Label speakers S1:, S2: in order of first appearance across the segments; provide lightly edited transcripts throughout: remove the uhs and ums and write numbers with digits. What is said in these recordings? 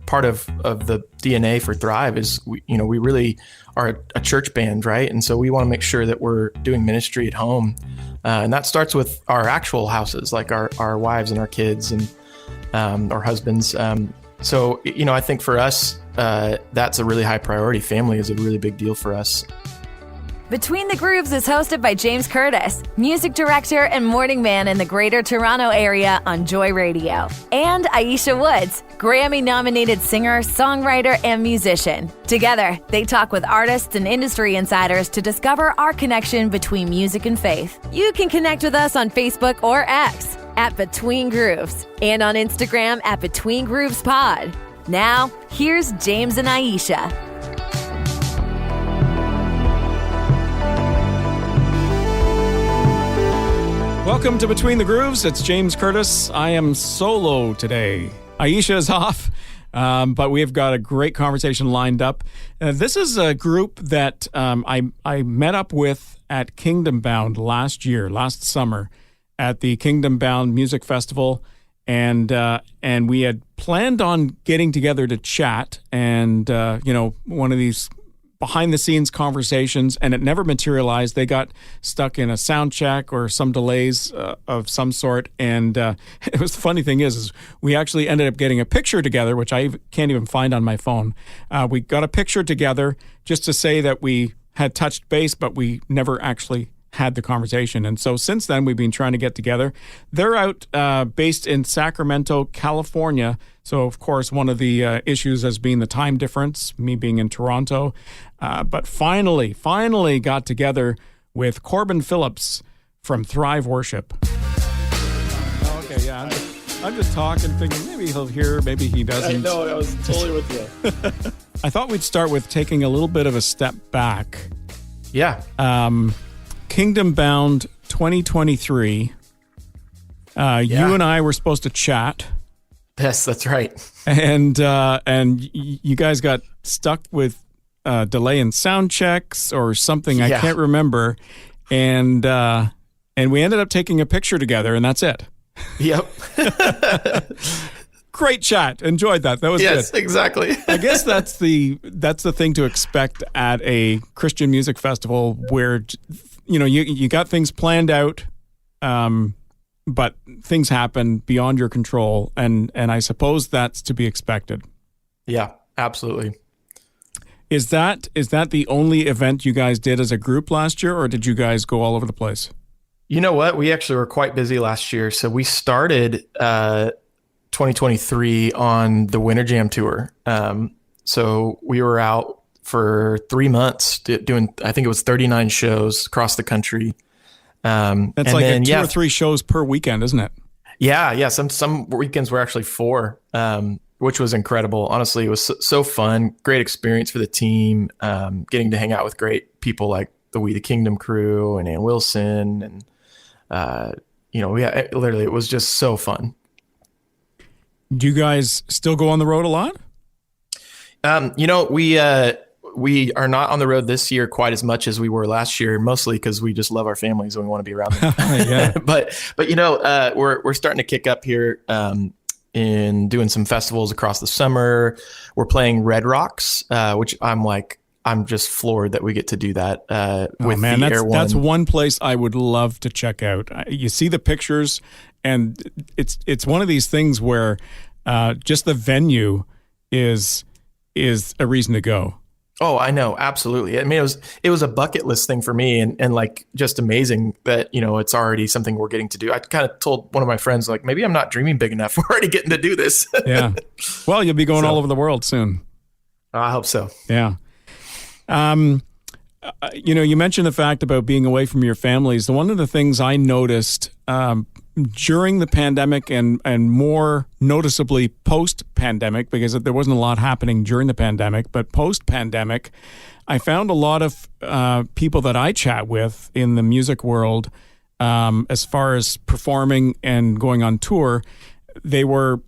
S1: part of the DNA for Thrive is we really are a church band, right? And so we want to make sure that we're doing ministry at home, and that starts with our actual houses, like our wives and our kids and our husbands. So I think for us, that's a really high priority. Family is a really big deal for us.
S2: Between the Grooves is hosted by James Curtis, music director and morning man in the Greater Toronto Area on Joy Radio, and Aisha Woods, Grammy-nominated singer, songwriter, and musician. Together, they talk with artists and industry insiders to discover our connection between music and faith. You can connect with us on Facebook or X at Between Grooves and on Instagram at Between Grooves Pod. Now, here's James and Aisha.
S3: Welcome to Between the Grooves. It's James Curtis. I am solo today. Aisha is off, but we've got a great conversation lined up. This is a group that I met up with at Kingdom Bound last summer, at the Kingdom Bound Music Festival, and we had planned on getting together to chat and one of these behind-the-scenes conversations, and it never materialized. They got stuck in a sound check or some delays of some sort, and it was the funny thing is we actually ended up getting a picture together, which I can't even find on my phone. We got a picture together just to say that we had touched base, but we never actually had the conversation. And so since then, we've been trying to get together. They're out based in Sacramento, California. So, of course, one of the issues has been the time difference, me being in Toronto. But finally got together with Corbin Phillips from Thrive Worship. Okay, yeah. I'm just talking, thinking maybe he'll hear, maybe he doesn't.
S1: I know, I was totally with you.
S3: I thought we'd start with taking a little bit of a step back.
S1: Yeah.
S3: Kingdom Bound 2023. You and I were supposed to chat.
S1: Yes, that's right.
S3: And you guys got stuck with delay in sound checks or something. I can't remember. And we ended up taking a picture together, and that's it.
S1: Yep.
S3: Great chat. Enjoyed that. That was good.
S1: Yes, exactly.
S3: I guess that's the thing to expect at a Christian music festival where you got things planned out, but things happen beyond your control, and I suppose that's to be expected.
S1: Yeah, absolutely.
S3: Is that the only event you guys did as a group last year, or did you guys go all over the place?
S1: You know what? We actually were quite busy last year. So we started 2023 on the Winter Jam tour. So we were out for 3 months doing, I think it was 39 shows across the country.
S3: That's like two or three shows per weekend, isn't it?
S1: Yeah. Some weekends were actually 4, which was incredible. Honestly, it was so fun. Great experience for the team. Getting to hang out with great people like the We the Kingdom crew and Ann Wilson, and literally it was just so fun.
S3: Do you guys still go on the road a lot?
S1: We are not on the road this year quite as much as we were last year, mostly because we just love our families and we want to be around them.
S3: Yeah.
S1: But we're starting to kick up here in doing some festivals across the summer. We're playing Red Rocks, which I'm just floored that we get to do that. That's one place I would love to check out. You see the pictures, and it's one of these things where just the venue is a reason to go. Oh, I know. Absolutely. I mean, it was a bucket list thing for me, and like just amazing that, it's already something we're getting to do. I kind of told one of my friends, like, maybe I'm not dreaming big enough. We're already getting to do this.
S3: Yeah. Well, you'll be going all over the world soon.
S1: I hope so.
S3: Yeah. You mentioned the fact about being away from your families. One of the things I noticed during the pandemic and more noticeably post-pandemic, because there wasn't a lot happening during the pandemic, but post-pandemic, I found a lot of people that I chat with in the music world, as far as performing and going on tour, they were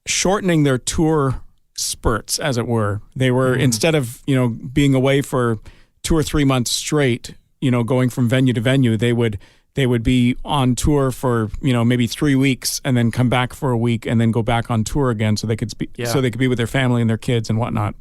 S3: shortening their tour spurts, as it were. They were, instead of, being away for 2 or 3 months straight, going from venue to venue, they would they would be on tour for, maybe 3 weeks and then come back for a week and then go back on tour again so they could be with their family and their kids and whatnot.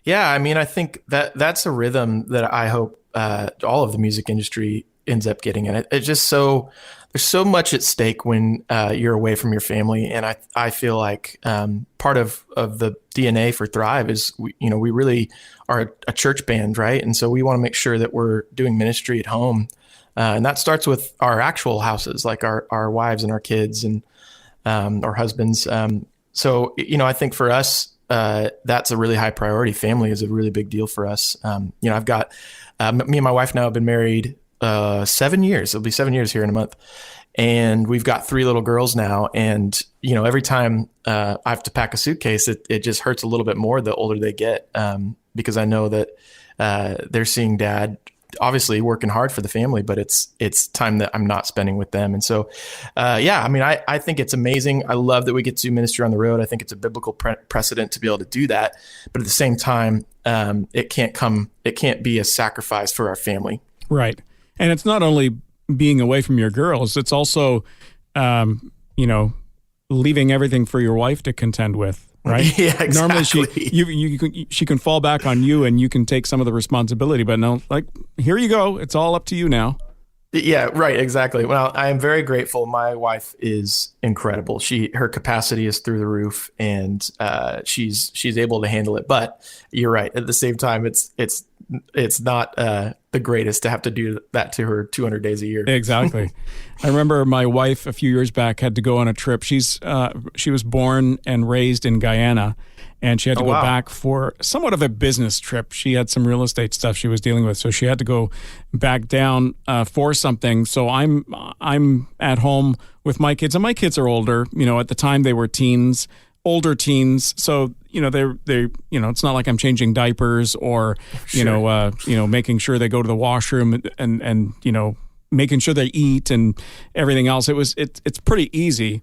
S1: Yeah, I mean, I think that's a rhythm that I hope all of the music industry ends up getting in. It's just there's so much at stake when you're away from your family, and I feel like part of the DNA for Thrive is we really are a church band, right? And so we want to make sure that we're doing ministry at home, and that starts with our actual houses, like our wives and our kids and our husbands. So I think for us, that's a really high priority. Family is a really big deal for us. I've got me and my wife now have been married 7 years. It'll be 7 years here in a month. And we've got 3 little girls now. And, every time I have to pack a suitcase, it just hurts a little bit more the older they get, because I know that they're seeing dad obviously working hard for the family, but it's time that I'm not spending with them. And so, I think it's amazing. I love that we get to do ministry on the road. I think it's a biblical precedent to be able to do that. But at the same time, it can't be a sacrifice for our family.
S3: Right. And it's not only being away from your girls, it's also, leaving everything for your wife to contend with. Right?
S1: Yeah, exactly.
S3: Normally she can fall back on you and you can take some of the responsibility, but no, like, here you go. It's all up to you now.
S1: Yeah, right. Exactly. Well, I am very grateful. My wife is incredible. Her capacity is through the roof, and she's able to handle it. But you're right. At the same time, it's not the greatest to have to do that to her 200 days a year.
S3: Exactly. I remember my wife a few years back had to go on a trip. She was born and raised in Guyana, and she had to go back for somewhat of a business trip. She had some real estate stuff she was dealing with, so she had to go back down for something. So I'm at home with my kids, and my kids are older. At the time they were older teens. So they're it's not like I'm changing diapers or making sure they go to the washroom and making sure they eat and everything else. It's pretty easy.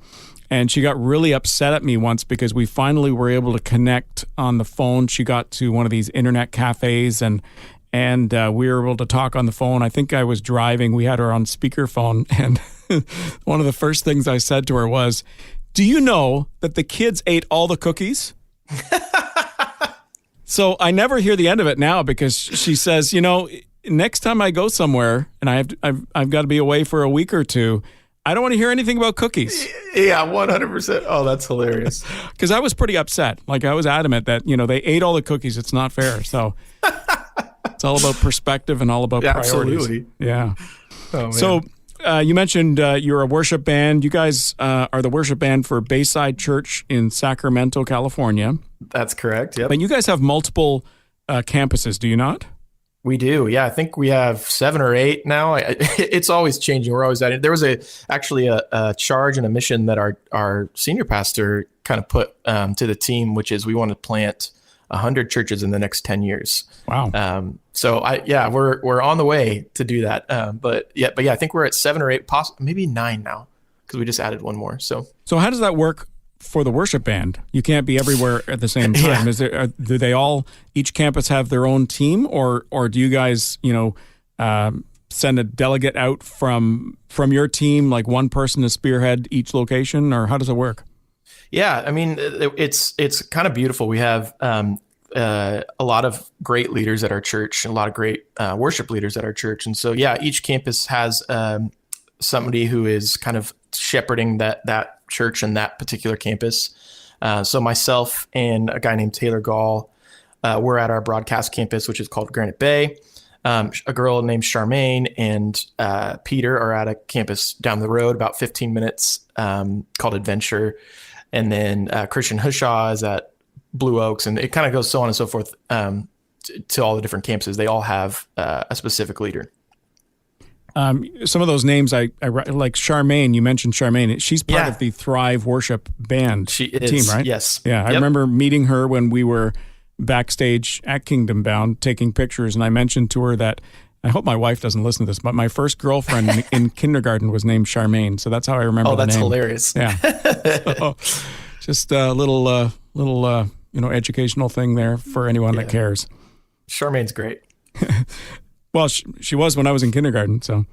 S3: And she got really upset at me once because we finally were able to connect on the phone. She got to one of these internet cafes and we were able to talk on the phone. I think I was driving. We had her on speakerphone. And one of the first things I said to her was, "Do you know that the kids ate all the cookies?" So I never hear the end of it now because she says, next time I go somewhere and I've got to be away for a week or two, I don't want to hear anything about cookies.
S1: Yeah, 100%. Oh, that's hilarious.
S3: Because I was pretty upset. Like, I was adamant that, they ate all the cookies. It's not fair. So it's all about perspective and all about priorities.
S1: Absolutely.
S3: Yeah.
S1: Oh, man.
S3: So you mentioned you're a worship band. You guys are the worship band for Bayside Church in Sacramento, California.
S1: That's correct. Yep.
S3: But you guys have multiple campuses, do you not?
S1: We do. Yeah, I think we have 7 or 8 now. It's always changing. We're always adding. There was actually a charge and a mission that our senior pastor kind of put to the team, which is we want to plant 100 churches in the next 10 years.
S3: Wow.
S1: So we're on the way to do that. But I think we're at 7 or 8, maybe 9 now, because we just added one more. So
S3: how does that work for the worship band? You can't be everywhere at the same time.
S1: Yeah.
S3: Do they all, each campus have their own team, or do you guys, send a delegate out from your team, like one person to spearhead each location, or how does it work?
S1: Yeah, I mean, it's kind of beautiful. We have a lot of great leaders at our church, and a lot of great worship leaders at our church. And so, each campus has somebody who is kind of shepherding that church and that particular campus. So myself and a guy named Taylor Gall, we're at our broadcast campus, which is called Granite Bay. A girl named Charmaine and Peter are at a campus down the road, about 15 minutes, called Adventure. And then Christian Hushaw is at Blue Oaks, and it kind of goes so on and so forth to all the different campuses. They all have a specific leader.
S3: Some of those names I like. Charmaine, you mentioned Charmaine. She's part of the Thrive Worship Band team, right?
S1: Yes.
S3: Yeah, I remember meeting her when we were backstage at Kingdom Bound taking pictures, and I mentioned to her that I hope my wife doesn't listen to this, but my first girlfriend in kindergarten was named Charmaine, so that's how I remember the name. Oh,
S1: that's hilarious.
S3: Yeah. So, just a little educational thing there for anyone that cares.
S1: Charmaine's great.
S3: Well, she was when I was in kindergarten, so.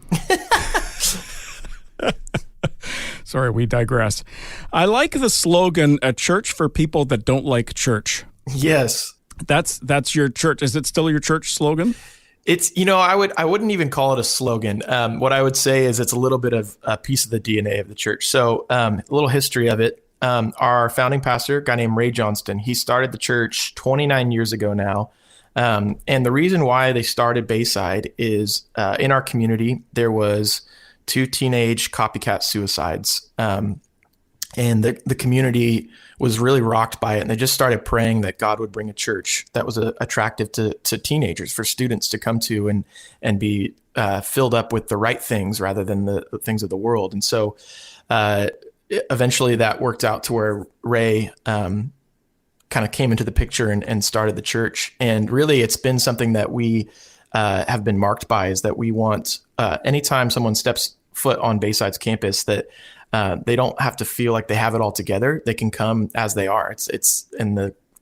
S3: Sorry, we digress. I like the slogan, "A church for people that don't like church."
S1: Yes.
S3: That's your church. Is it still your church slogan?
S1: It's, I wouldn't even call it a slogan. What I would say is it's a little bit of a piece of the DNA of the church. So a little history of it. Our founding pastor, a guy named Ray Johnston, he started the church 29 years ago now. And the reason why they started Bayside is in our community, there was 2 teenage copycat suicides. And the community was really rocked by it. And they just started praying that God would bring a church that was attractive to teenagers, for students to come to and be filled up with the right things rather than the things of the world. And so eventually that worked out to where Ray kind of came into the picture and started the church. And really, it's been something that we have been marked by, is that we want anytime someone steps foot on Bayside's campus, that they don't have to feel like they have it all together. They can come as they are. It's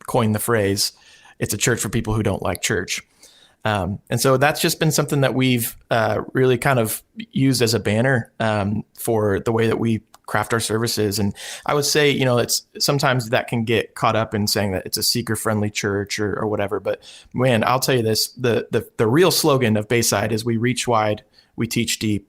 S1: coin the phrase, it's a church for people who don't like church. And so that's just been something that we've really kind of used as a banner for the way that we craft our services. And I would say, it's sometimes that can get caught up in saying that it's a seeker-friendly church or whatever. But man, I'll tell you this, the real slogan of Bayside is we reach wide, we teach deep,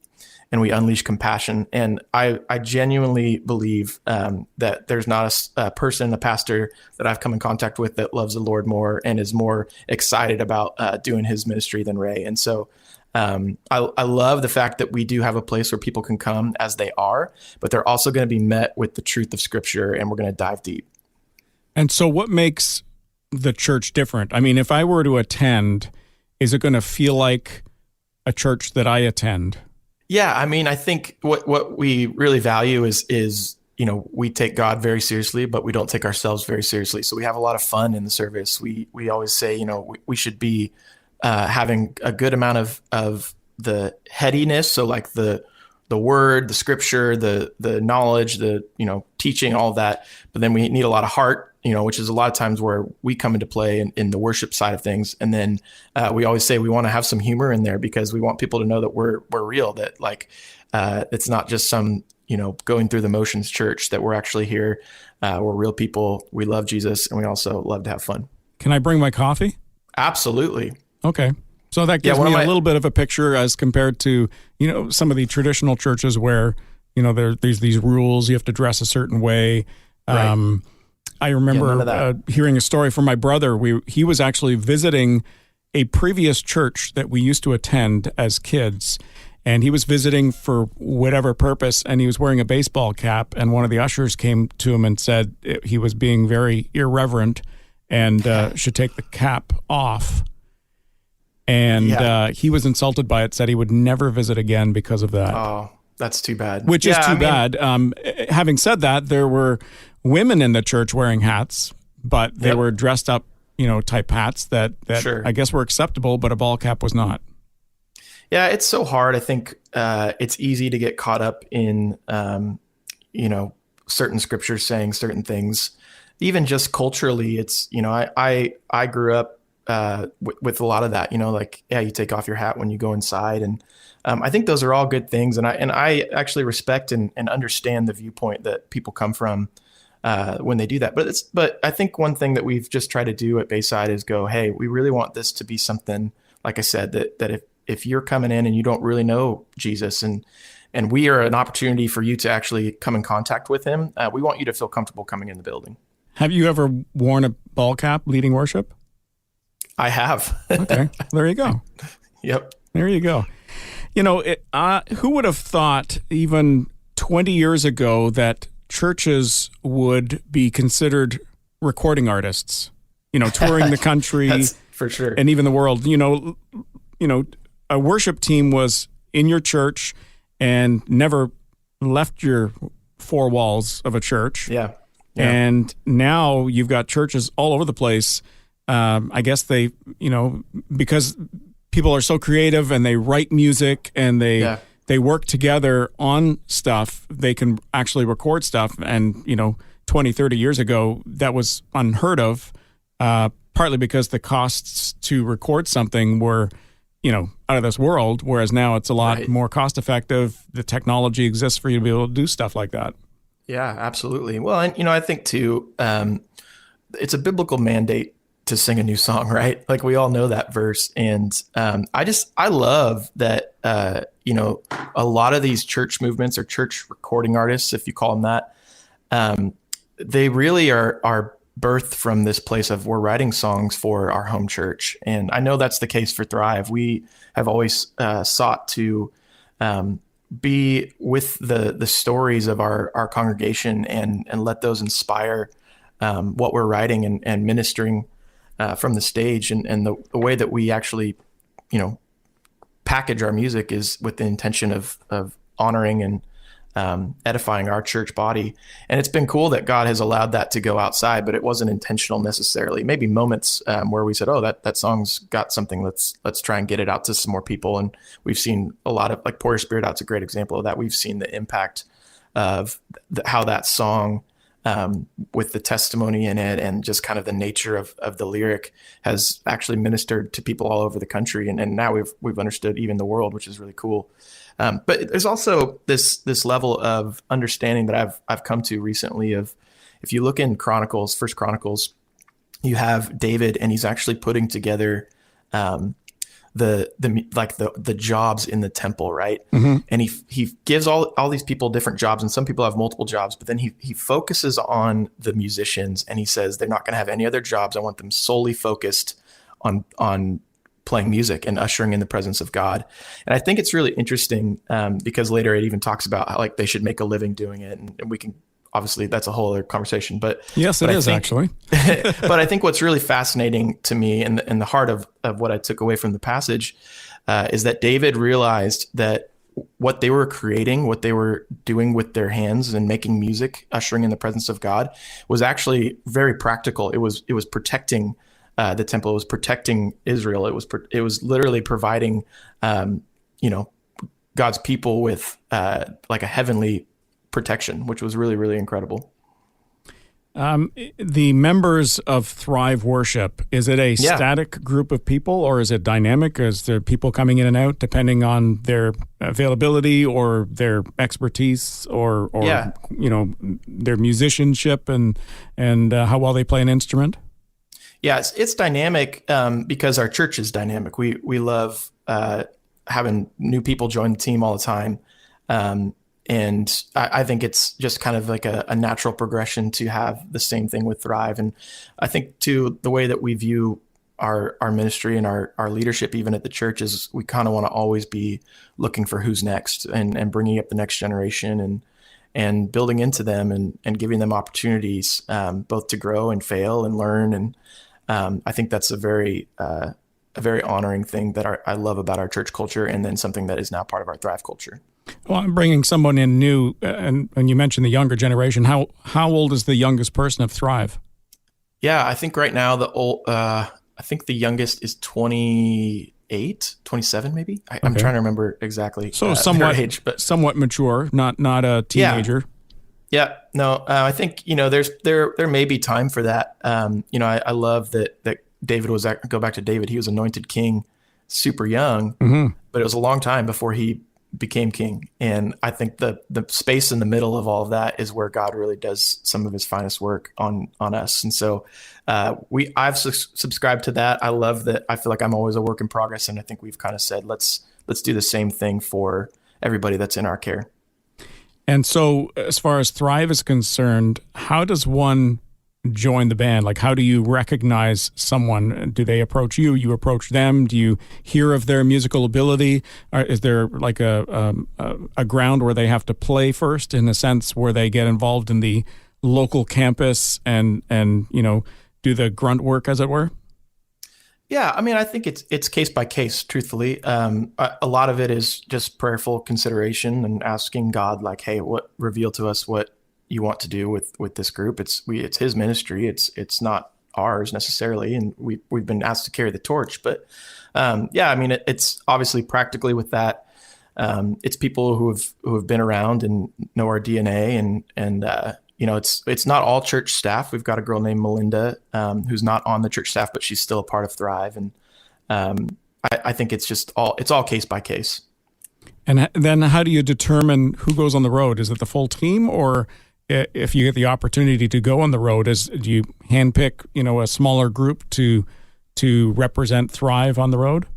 S1: and we unleash compassion. And I genuinely believe that there's not a person, a pastor that I've come in contact with that loves the Lord more and is more excited about doing his ministry than Ray. And so I love the fact that we do have a place where people can come as they are, but they're also going to be met with the truth of Scripture, and we're going to dive deep.
S3: And so what makes the church different? I mean, if I were to attend, is it going to feel like a church that I attend?
S1: Yeah, I mean, I think what we really value is we take God very seriously, but we don't take ourselves very seriously. So we have a lot of fun in the service. We always say, we should be having a good amount of the headiness. So like the word, the scripture, the knowledge, the, teaching, all of that. But then we need a lot of heart, which is a lot of times where we come into play in the worship side of things. And then we always say we want to have some humor in there, because we want people to know that we're real, that like it's not just some, going through the motions church, that we're actually here. We're real people. We love Jesus, and we also love to have fun.
S3: Can I bring my coffee?
S1: Absolutely.
S3: Okay. So that gives me a little bit of a picture as compared to, some of the traditional churches where, there's these rules, you have to dress a certain way.
S1: Right.
S3: I remember hearing a story from my brother. He was actually visiting a previous church that we used to attend as kids, and he was visiting for whatever purpose, and he was wearing a baseball cap, and one of the ushers came to him and said he was being very irreverent and should take the cap off. And he was insulted by it, said he would never visit again because of that.
S1: Oh, that's too bad.
S3: Which is too bad. Having said that, there were women in the church wearing hats, but they were dressed up, type hats that sure, I guess were acceptable, but a ball cap was not.
S1: Yeah, it's so hard. I think it's easy to get caught up in, certain scriptures saying certain things. Even just culturally, it's, I grew up with a lot of that, you take off your hat when you go inside. And I think those are all good things. And I actually respect and understand the viewpoint that people come from when they do that. But I think one thing that we've just tried to do at Bayside is go, hey, we really want this to be something, like I said, that if you're coming in and you don't really know Jesus and we are an opportunity for you to actually come in contact with him, we want you to feel comfortable coming in the building. Have
S3: you ever worn a ball cap leading worship?
S1: I have.
S3: Okay, there you go.
S1: Yep.
S3: There you go. Who would have thought even 20 years ago that churches would be considered recording artists, touring the country.
S1: That's for sure.
S3: And even the world, a worship team was in your church and never left your four walls of a church.
S1: Yeah.
S3: And now you've got churches all over the place. I guess they, because people are so creative and they write music and they work together on stuff, they can actually record stuff. And, 20, 30 years ago, that was unheard of, partly because the costs to record something were, out of this world, whereas now it's a lot
S1: Right.
S3: more cost effective. The technology exists for you to be able to do stuff like that.
S1: Yeah, absolutely. Well, and I think too, it's a biblical mandate to sing a new song, right? Like we all know that verse, and I love that. A lot of these church movements or church recording artists, if you call them that, they really are birthed from this place of we're writing songs for our home church, and I know that's the case for Thrive. We have always sought to be with the stories of our congregation and let those inspire what we're writing and ministering from the stage, and the way that we actually package our music is with the intention of honoring and edifying our church body. And it's been cool that God has allowed that to go outside, but it wasn't intentional necessarily. Maybe moments where we said, oh, that song's got something. Let's try and get it out to some more people. And we've seen a lot of, like, Pour Your Spirit Out's a great example of that. We've seen the impact of how that song, with the testimony in it and just kind of the nature of the lyric, has actually ministered to people all over the country. And now we've understood even the world, which is really cool. But there's also this level of understanding that I've come to recently of, if you look in First Chronicles, you have David, and he's actually putting together the jobs in the temple, right? Mm-hmm. And he gives all these people different jobs, and some people have multiple jobs, but then he focuses on the musicians, and he says they're not going to have any other jobs. I want them solely focused on playing music and ushering in the presence of God. And I think it's really interesting because later it even talks about how, like, they should make a living doing it, and we can, obviously that's a whole other conversation, but
S3: yes, it is actually.
S1: But I think what's really fascinating to me, and the heart of what I took away from the passage, is that David realized that what they were creating, what they were doing with their hands and making music, ushering in the presence of God, was actually very practical. It was protecting the temple. It was protecting Israel. It was literally providing, God's people with like a heavenly protection, which was really, really incredible.
S3: The members of Thrive Worship, is it a static group of people, or is it dynamic? Is there people coming in and out depending on their availability or their expertise or their musicianship and how well they play an instrument?
S1: Yeah, it's dynamic because our church is dynamic. We love having new people join the team all the time. And I think it's just kind of like a natural progression to have the same thing with Thrive. And I think too, the way that we view our ministry and our leadership, even at the church, is we kind of want to always be looking for who's next and bringing up the next generation and building into them and giving them opportunities both to grow and fail and learn. And I think that's a very honoring thing that I love about our church culture, and then something that is now part of our Thrive culture.
S3: Well, I'm bringing someone in new, and you mentioned the younger generation. How old is the youngest person of Thrive?
S1: Yeah, I think right now I think the youngest is 28, 27 maybe. I'm trying to remember exactly.
S3: So somewhat
S1: their age, but
S3: somewhat mature, not a teenager.
S1: Yeah. No, I think there may be time for that. I love that David go back to David. He was anointed king super young, but it was a long time before he became king. And I think the space in the middle of all of that is where God really does some of his finest work on us. And so I've subscribed to that. I love that. I feel like I'm always a work in progress. And I think we've kind of said, let's do the same thing for everybody that's in our care.
S3: And so as far as Thrive is concerned, how does one join the band? Like, how do you recognize someone? Do they approach you? You approach them? Do you hear of their musical ability? Or is there like a ground where they have to play first, in a sense where they get involved in the local campus and do the grunt work, as it were?
S1: Yeah, I mean, I think it's case by case, truthfully. A lot of it is just prayerful consideration and asking God, like, hey, reveal to us what you want to do with this group. It's his ministry. It's not ours necessarily. And we've been asked to carry the torch, but I mean, it's obviously practically with that. It's people who have been around and know our DNA and it's not all church staff. We've got a girl named Melinda, who's not on the church staff, but she's still a part of Thrive. And I think it's all case by case.
S3: And then how do you determine who goes on the road? Is it the full team, or if you get the opportunity to go on the road, do you handpick, a smaller group to represent Thrive on the road?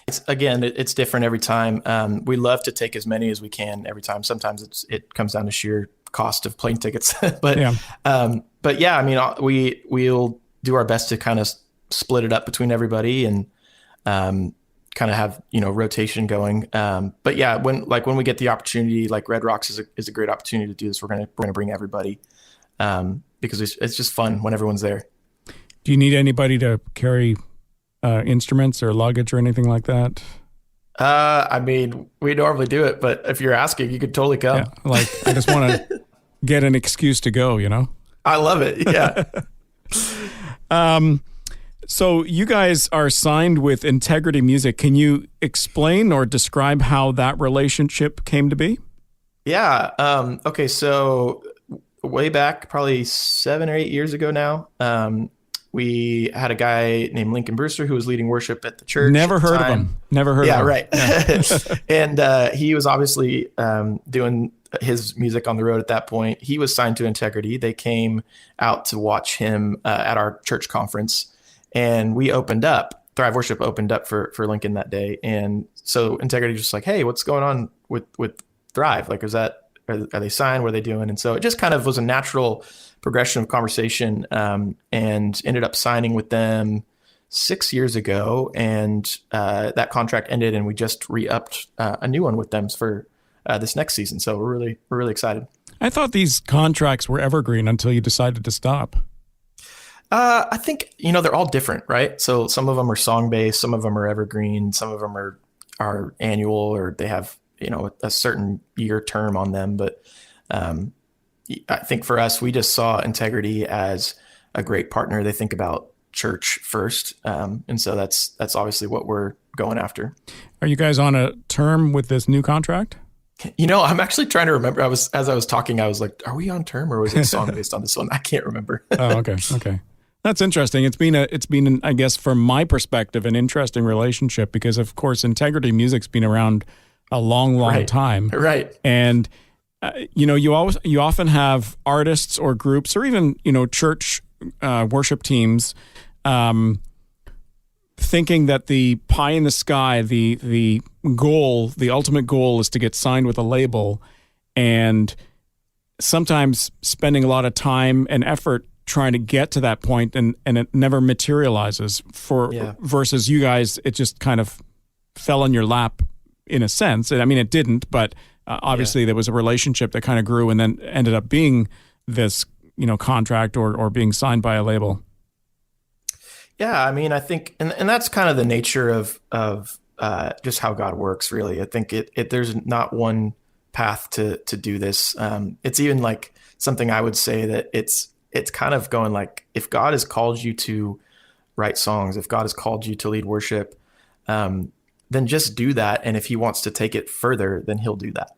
S1: It's different every time. We love to take as many as we can every time. Sometimes it comes down to sheer cost of plane tickets, but yeah. I mean, we'll do our best to kind of split it up between everybody and kind of have rotation going. But yeah, when we get the opportunity, like Red Rocks is a great opportunity to do this. We're gonna bring everybody because it's just fun when everyone's there.
S3: Do you need anybody to carry instruments or luggage or anything like that?
S1: I mean, we normally do it, but if you're asking, you could totally come.
S3: Yeah, I just want to get an excuse to go.
S1: I love it. Yeah.
S3: So you guys are signed with Integrity Music. Can you explain or describe how that relationship came to be?
S1: Yeah. Okay. So way back, probably 7 or 8 years ago now, we had a guy named Lincoln Brewster who was leading worship at the church.
S3: Never heard of him.
S1: Yeah, right. Yeah. And he was obviously doing his music on the road at that point. He was signed to Integrity. They came out to watch him at our church conference. And we opened up, Thrive Worship opened up for Lincoln that day. And so Integrity was just like, hey, what's going on with Thrive? Like, are they signed? What are they doing? And so it just kind of was a natural progression of conversation, and ended up signing with them 6 years ago. And that contract ended, and we just re-upped a new one with them for this next season. So we're really excited.
S3: I thought these contracts were evergreen until you decided to stop.
S1: I think, they're all different, right? So some of them are song-based, some of them are evergreen, some of them are annual, or they have, a certain year term on them. But I think for us, we just saw Integrity as a great partner. They think about church first. And so that's obviously what we're going after.
S3: Are you guys on a term with this new contract?
S1: I'm actually trying to remember. As I was talking, I was like, are we on term, or was it song-based on this one? I can't remember.
S3: Oh, okay. That's interesting. It's been, I guess, from my perspective, an interesting relationship because, of course, Integrity Music's been around a long time.
S1: Right.
S3: And, you often have artists or groups or even, church worship teams thinking that the pie in the sky, the ultimate goal is to get signed with a label, and sometimes spending a lot of time and effort trying to get to that point, and it never materializes versus you guys. It just kind of fell in your lap in a sense. I mean, it didn't, but obviously there was a relationship that kind of grew and then ended up being this, contract or being signed by a label.
S1: Yeah. I mean, I think, and that's kind of the nature of just how God works, really. I think there's not one path to do this. It's even like something I would say that it's kind of going like, if God has called you to write songs, if God has called you to lead worship, then just do that. And if he wants to take it further, then he'll do that.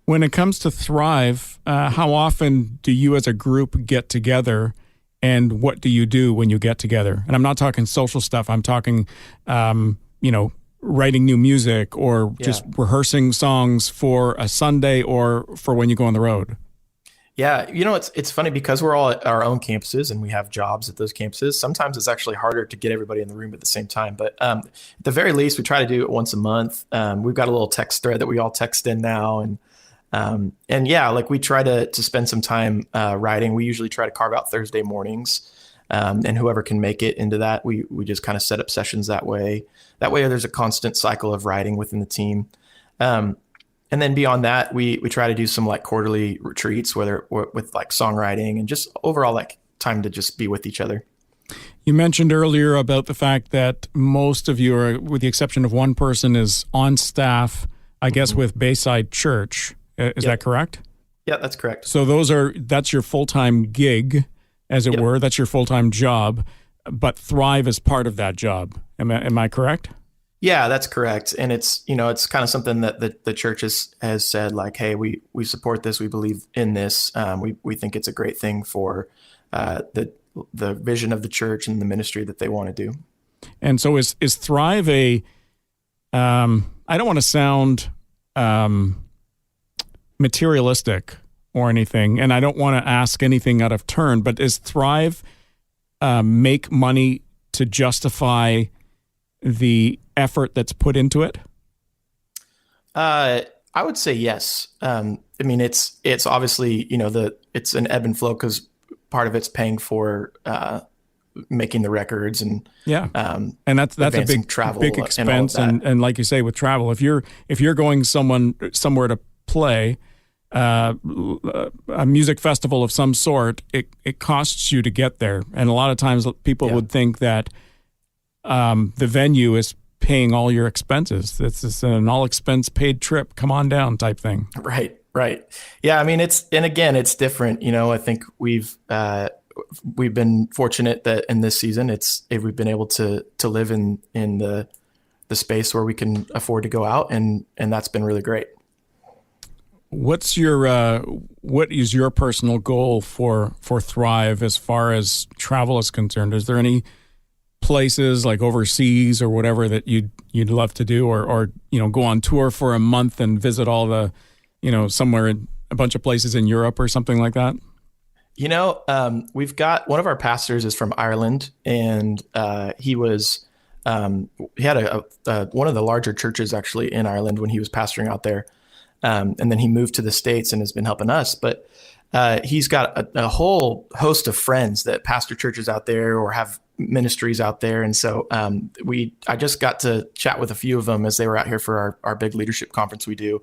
S3: When it comes to Thrive, how often do you as a group get together, and what do you do when you get together? And I'm not talking social stuff. I'm talking, writing new music or just rehearsing songs for a Sunday or for when you go on the road.
S1: Yeah, it's funny because we're all at our own campuses and we have jobs at those campuses. Sometimes it's actually harder to get everybody in the room at the same time. But at the very least, we try to do it once a month. We've got a little text thread that we all text in now, and like we try to spend some time writing. We usually try to carve out Thursday mornings, and whoever can make it into that, we just kind of set up sessions that way. That way, there's a constant cycle of writing within the team. And then beyond that, we try to do some like quarterly retreats, whether with like songwriting and just overall like time to just be with each other.
S3: You mentioned earlier about the fact that most of you are, with the exception of one person, is on staff, I guess, with Bayside Church. Is that correct?
S1: Yeah, that's correct.
S3: So that's your full-time gig, as it were. That's your full-time job, but Thrive is part of that job. Am I correct?
S1: Yeah, that's correct. And it's kind of something that the church has said, like, hey, we support this. We believe in this. We think it's a great thing for the vision of the church and the ministry that they want to do.
S3: And so is Thrive a, I don't want to sound materialistic or anything, and I don't want to ask anything out of turn, but is Thrive make money to justify the effort that's put into it?
S1: I would say yes. I mean, it's obviously, it's an ebb and flow because part of it's paying for making the records and
S3: and that's a big
S1: travel,
S3: big expense. And like you say, with travel, if you're going somewhere to play a music festival of some sort, it costs you to get there. And a lot of times people would think that the venue is paying all your expenses. It's an all expense paid trip. Come on down type thing.
S1: Right. Yeah. I mean, it's different. I think we've been fortunate that in this season, we've been able to live in the space where we can afford to go out, and that's been really great.
S3: What is your personal goal for Thrive as far as travel is concerned? Is there any places like overseas or whatever that you'd love to do, or go on tour for a month and visit all the, somewhere in a bunch of places in Europe or something like that?
S1: We've got one of our pastors is from Ireland, and he had one of the larger churches actually in Ireland when he was pastoring out there. And then he moved to the States and has been helping us. But he's got a whole host of friends that pastor churches out there or have ministries out there. And so I just got to chat with a few of them as they were out here for our big leadership conference we do.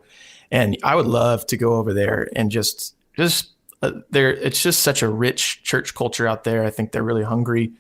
S1: And I would love to go over there and just it's just such a rich church culture out there. I think they're really hungry.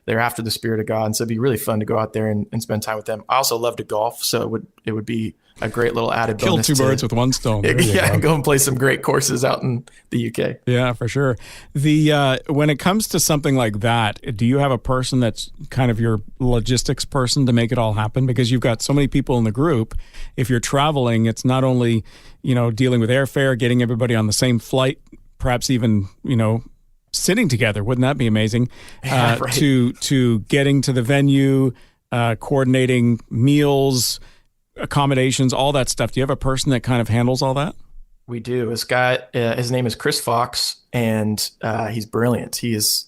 S1: They're after the Spirit of God. And so it'd be really fun to go out there and spend time with them. I also love to golf. So it would be a great little added bonus.
S3: Kill two birds with one stone.
S1: Go and play some great courses out in the UK.
S3: Yeah, for sure. When it comes to something like that, do you have a person that's kind of your logistics person to make it all happen? Because you've got so many people in the group. If you're traveling, it's not only, dealing with airfare, getting everybody on the same flight, perhaps even, sitting together. Wouldn't that be amazing?
S1: Yeah, right.
S3: To getting to the venue, coordinating meals, accommodations, all that stuff. Do you have a person that kind of handles all that?
S1: We do. This guy, his name is Chris Fox, and he's brilliant. He is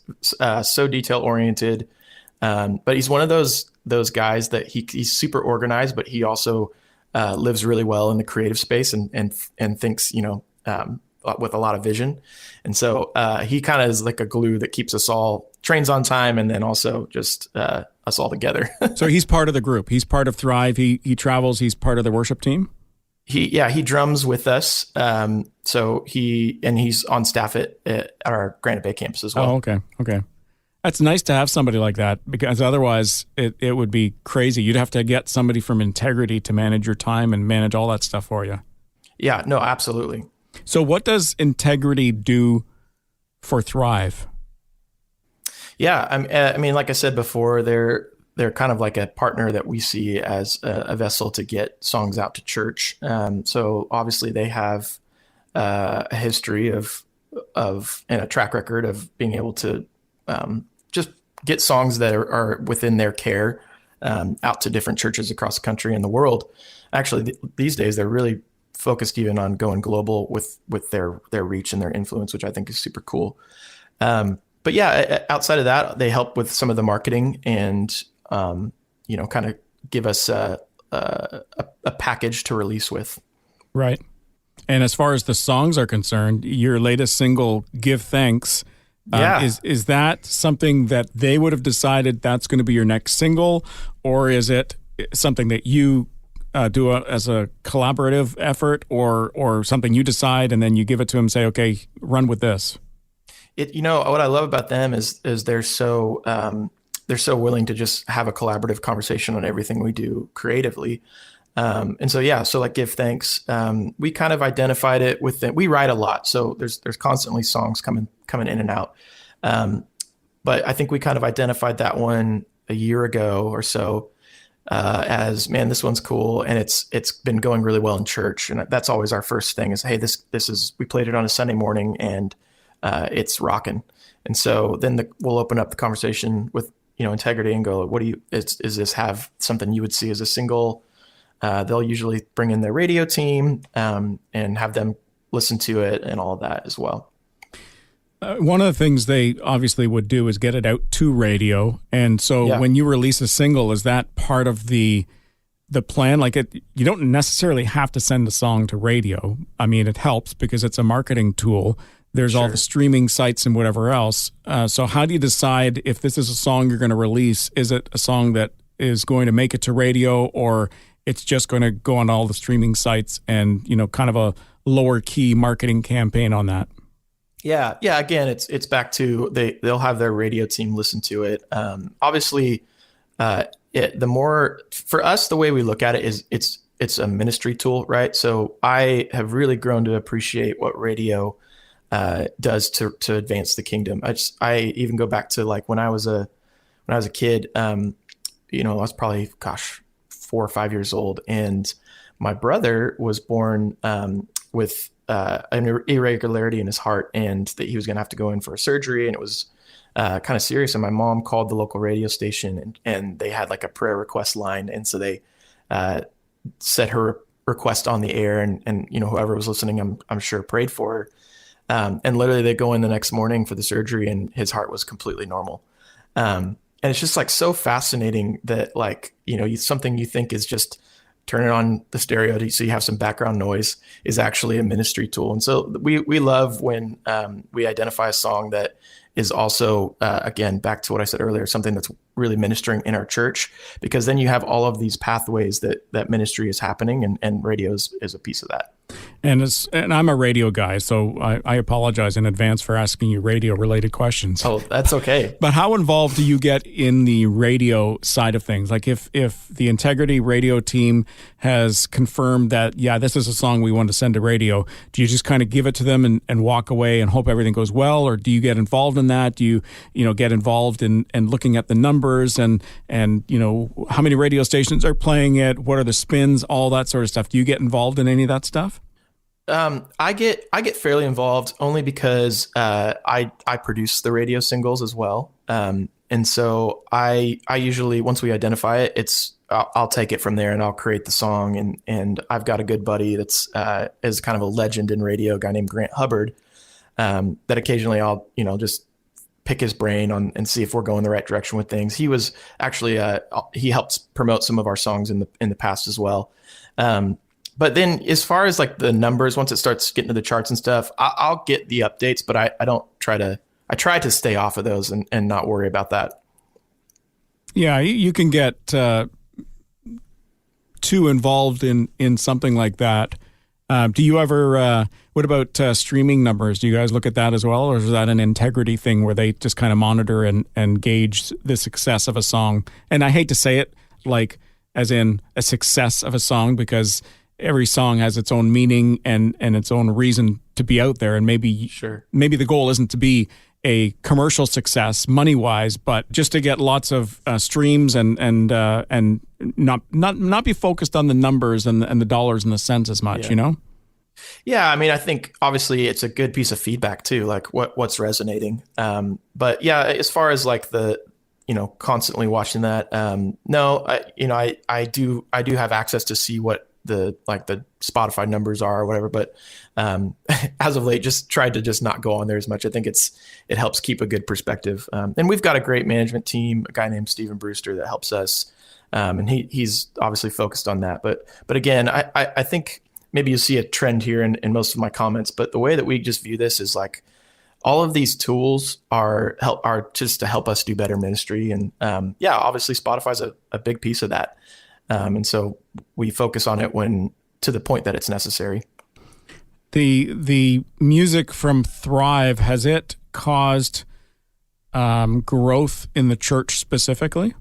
S1: so detail oriented, but he's one of those guys that he's super organized, but he also lives really well in the creative space and thinks, with a lot of vision. And so he kind of is like a glue that keeps us all trains on time, and then also just us all together.
S3: So he's part of the group. He's part of Thrive. He travels. He's part of the worship team.
S1: He drums with us. So he's on staff at our Granite Bay campus as well.
S3: Oh, okay. That's nice to have somebody like that, because otherwise it would be crazy. You'd have to get somebody from Integrity to manage your time and manage all that stuff for you.
S1: Yeah, no, absolutely.
S3: So what does Integrity do for Thrive?
S1: Yeah, I mean, like I said before, they're kind of like a partner that we see as a vessel to get songs out to church. So obviously they have a history of and a track record of being able to just get songs that are within their care out to different churches across the country and the world. Actually, these days they're really focused even on going global with their reach and their influence, which I think is super cool. But yeah, outside of that, they help with some of the marketing and, kind of give us a package to release with.
S3: Right. And as far as the songs are concerned, your latest single, Give Thanks, is that something that they would have decided that's going to be your next single, or is it something that you do as a collaborative effort, or something you decide and then you give it to them and say, okay, run with this?
S1: What I love about them is they're so willing to just have a collaborative conversation on everything we do creatively. So like Give Thanks, we kind of identified it with it. We write a lot, so there's constantly songs coming in and out. But I think we kind of identified that one a year ago or so as, man, this one's cool, and it's been going really well in church, and that's always our first thing is, hey, this is, we played it on a Sunday morning and it's rocking. And so then we'll open up the conversation with integrity and go, what do you, is this have something you would see as a single? They'll usually bring in their radio team and have them listen to it and all of that as well.
S3: One of the things they obviously would do is get it out to radio. And so when you release a single, is that part of the plan? Like you don't necessarily have to send a song to radio. I mean, it helps because it's a marketing tool. There's all the streaming sites and whatever else. So how do you decide if this is a song you're going to release? Is it a song that is going to make it to radio, or it's just going to go on all the streaming sites and, kind of a lower key marketing campaign on that?
S1: Yeah. Again, it's back to they'll have their radio team listen to it. Obviously, the more for us, the way we look at it is it's a ministry tool, right? So I have really grown to appreciate what radio does to advance the kingdom. I even go back to like when I was a kid. I was probably 4 or 5 years old, and my brother was born with an irregularity in his heart, and that he was going to have to go in for a surgery, and it was kind of serious. And my mom called the local radio station, and they had like a prayer request line, and so they set her request on the air, and whoever was listening, I'm sure prayed for her. And literally, they go in the next morning for the surgery, and his heart was completely normal. And it's just like so fascinating that something you think is just turn it on the stereo so you have some background noise is actually a ministry tool. And so we love when we identify a song that is also, again, back to what I said earlier, something that's really ministering in our church, because then you have all of these pathways that ministry is happening, and radio is a piece of that.
S3: And I'm a radio guy, so I apologize in advance for asking you radio-related questions.
S1: Oh, that's okay.
S3: But how involved do you get in the radio side of things? Like if the Integrity radio team has confirmed that, this is a song we want to send to radio, do you just kind of give it to them and walk away and hope everything goes well? Or do you get involved in that? Do you get involved in looking at the numbers and how many radio stations are playing it? What are the spins? All that sort of stuff. Do you get involved in any of that stuff?
S1: I get fairly involved only because I produce the radio singles as well, and so I usually, once we identify it, I'll take it from there and I'll create the song, and I've got a good buddy that's is kind of a legend in radio, a guy named Grant Hubbard, that occasionally I'll just pick his brain on and see if we're going the right direction with things. He was actually he helped promote some of our songs in the past as well. But then as far as like the numbers, once it starts getting to the charts and stuff, I'll get the updates, but I don't I try to stay off of those and not worry about that.
S3: Yeah, you can get too involved in something like that. Do you ever, what about streaming numbers? Do you guys look at that as well? Or is that an integrity thing where they just kind of monitor and gauge the success of a song? And I hate to say it like as in a success of a song, because every song has its own meaning and its own reason to be out there. And maybe the goal isn't to be a commercial success money-wise, but just to get lots of streams and not be focused on the numbers and the dollars and the cents as much,
S1: Yeah, I mean, I think obviously it's a good piece of feedback too, like what's resonating. But yeah, as far as like the constantly watching that, no, I do have access to see what the Spotify numbers are or whatever, but as of late, just tried to just not go on there as much. I think it helps keep a good perspective. And we've got a great management team, a guy named Stephen Brewster that helps us. And he's obviously focused on that. But again, I think maybe you see a trend here in most of my comments, but the way that we just view this is like all of these tools are just to help us do better ministry. And obviously Spotify's a big piece of that. And so we focus on it to the point that it's necessary.
S3: The music from Thrive, has it caused growth in the church specifically?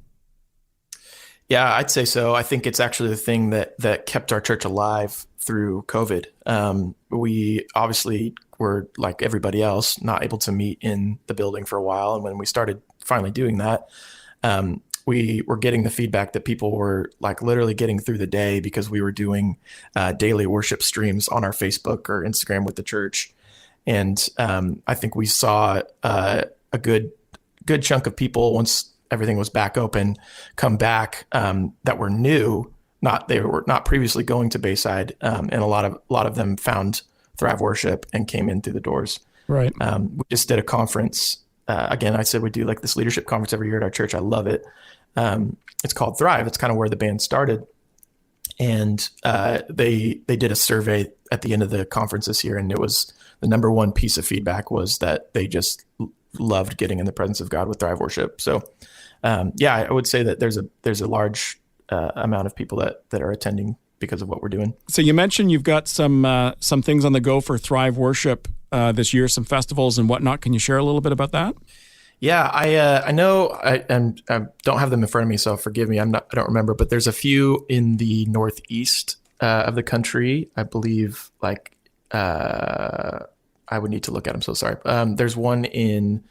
S1: Yeah, I'd say so. I think it's actually the thing that kept our church alive through COVID. We obviously were, like everybody else, not able to meet in the building for a while. And when we started finally doing that, we were getting the feedback that people were like literally getting through the day because we were doing daily worship streams on our Facebook or Instagram with the church. And I think we saw a good chunk of people once everything was back open, come back that were new. They were not previously going to Bayside, and a lot of them found Thrive Worship and came in through the doors.
S3: Right.
S1: We just did a conference. Again, I said we do like this leadership conference every year at our church. I love it. It's called Thrive. It's kind of where the band started, and they did a survey at the end of the conference this year, and it was the number one piece of feedback was that they just loved getting in the presence of God with Thrive Worship. So, I would say that there's a large amount of people that are attending because of what we're doing. So
S3: you mentioned you've got some things on the go for Thrive Worship this year, some festivals and whatnot. Can you share a little bit about that?
S1: Yeah, I know I don't have them in front of me, so forgive me. I don't remember, but there's a few in the northeast of the country. I believe I would need to look at them. So sorry. There's one in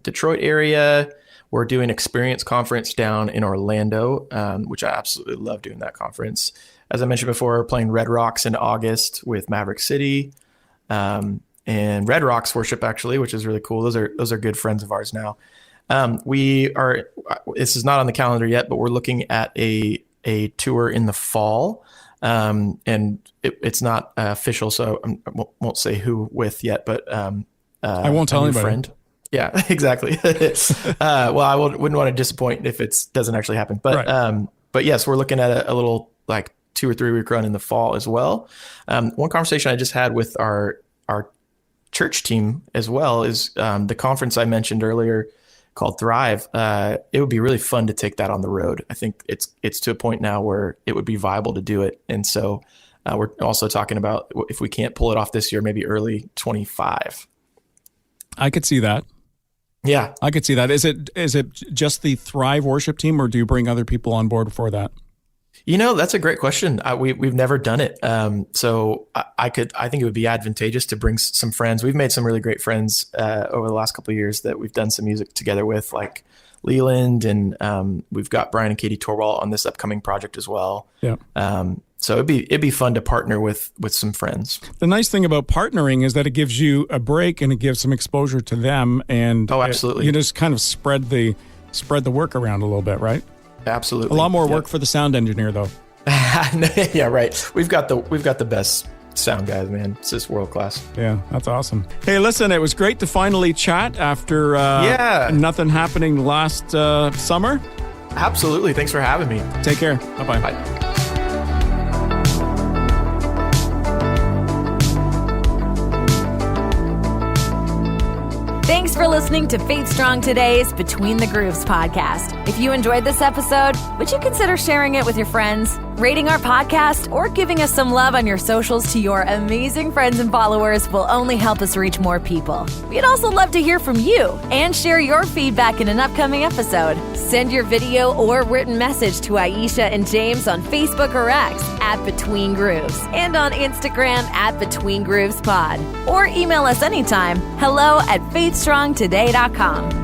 S1: Detroit area. We're doing Experience Conference down in Orlando, which I absolutely love doing that conference. As I mentioned before, we're playing Red Rocks in August with Maverick City, and Red Rocks Worship actually, which is really cool. Those are good friends of ours now. This is not on the calendar yet, but we're looking at a tour in the fall, and it's not official, so I won't say who with yet. But
S3: I won't tell anybody.
S1: Friend. Yeah, exactly. Well, I wouldn't want to disappoint if it doesn't actually happen. But right. But yes, we're looking at a little 2 or 3 week run in the fall as well. One conversation I just had with our church team as well is the conference I mentioned earlier called Thrive. It would be really fun to take that on the road. I think it's to a point now where it would be viable to do it. And so we're also talking about if we can't pull it off this year, maybe early 25.
S3: I could see that.
S1: Yeah,
S3: I could see that. Is it just the Thrive Worship team, or do you bring other people on board for that?
S1: That's a great question. We've never done it. So I think it would be advantageous to bring some friends. We've made some really great friends over the last couple of years that we've done some music together with, like Leland, and we've got Brian and Katie Torwalt on this upcoming project as well. Yeah. So it'd be fun to partner with some friends. The
S3: nice thing about partnering is that it gives you a break and it gives some exposure to them, and
S1: absolutely.
S3: You just kind of spread the work around a little bit, right?
S1: Absolutely.
S3: A lot more work for the sound engineer, though.
S1: Yeah, right. We've got the best sound guys, man. It's just world class.
S3: Yeah, that's awesome. Hey, listen, it was great to finally chat after nothing happening last summer.
S1: Absolutely. Thanks for having me.
S3: Take care. Bye-bye. Bye.
S2: Thanks for listening to Faith Strong Today's Between the Grooves podcast. If you enjoyed this episode, would you consider sharing it with your friends, rating our podcast, or giving us some love on your socials to your amazing friends and followers will only help us reach more people. We'd also love to hear from you and share your feedback in an upcoming episode. Send your video or written message to Aisha and James on Facebook or X at Between Grooves, and on Instagram at Between Grooves Pod. Or email us anytime, hello@faithstrongtoday.com.